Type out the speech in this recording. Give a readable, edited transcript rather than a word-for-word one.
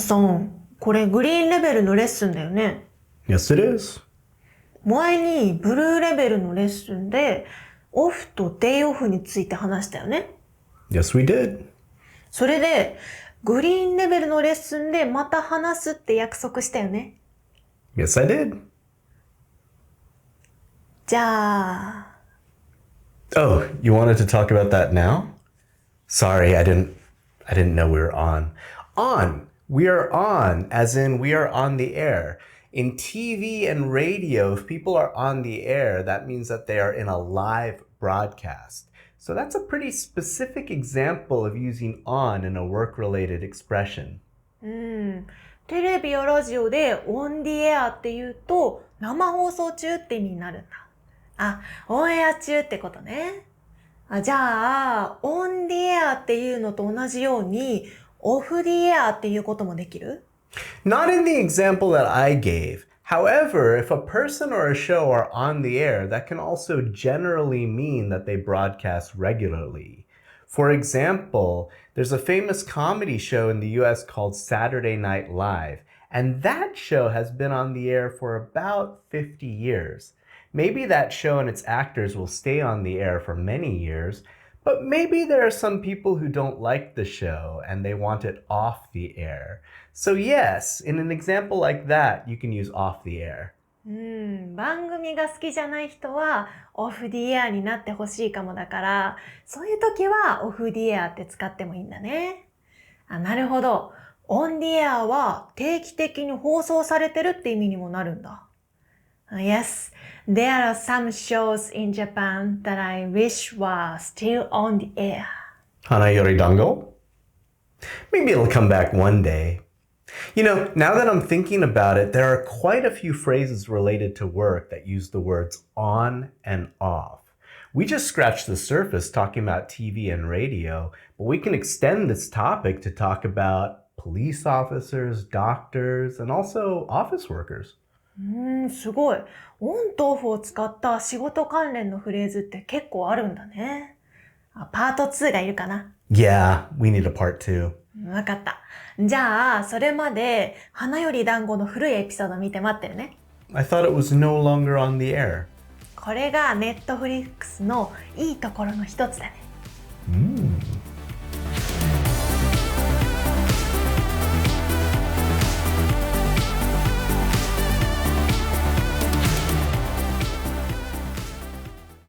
さん、これグリーンレベルのレッスンだよね。Yes, it is. 前にブルーレベルのレッスンでオフとデイオフについて話したよね。Yes, we did. それでグリーンレベルのレッスンでまた話すって約束したよね。Yes, I did. じゃあ。Oh, you wanted to talk about that now? Sorry, I didn't know we were on. On! We are on, as in we are on the air. In TV and radio, if people are on the air, that means that they are in a live broadcast. So that's a pretty specific example of using on in a work-related expression. テレビやラジオで on the air って言うと生放送中って意味になるんだ。あ、オンエア中ってことね。じゃあ、on the air っていうのと同じように off the air っていうこともできる？ Not in the example that I gave. However, if a person or a show are on the air, that can also generally mean that they broadcast regularly. For example, there's a famous comedy show in the US called Saturday Night Live, and that show has been on the air for about 50 years. Maybe that show and its actors will stay on the air for many years, but maybe there are some people who don't like the show and they want it off the air. So yes, in an example like that, you can use off the air. 番組が好きじゃない人は off the air になってほしいかもだから、そういう時は off the air って使ってもいいんだね。なるほど。on the air は定期的に放送されてるって意味にもなるんだ。Yes, there are some shows in Japan that I wish were still on the air. Hanayori dango? Maybe it'll come back one day. You know, now that I'm thinking about it, there are quite a few phrases related to work that use the words on and off. We just scratched the surface talking about TV and radio, but we can extend this topic to talk about police officers, doctors, and also office workers. すごい。オンとオフを使った仕事関連のフレーズって結構あるんだね。パート2がいるかな。Yeah, we need a part 2. わかった。じゃあ、それまで花より団子の古いエピソード見て待ってるね。I thought it was no longer on the air. これがネットフリックスのいいところの一つだね。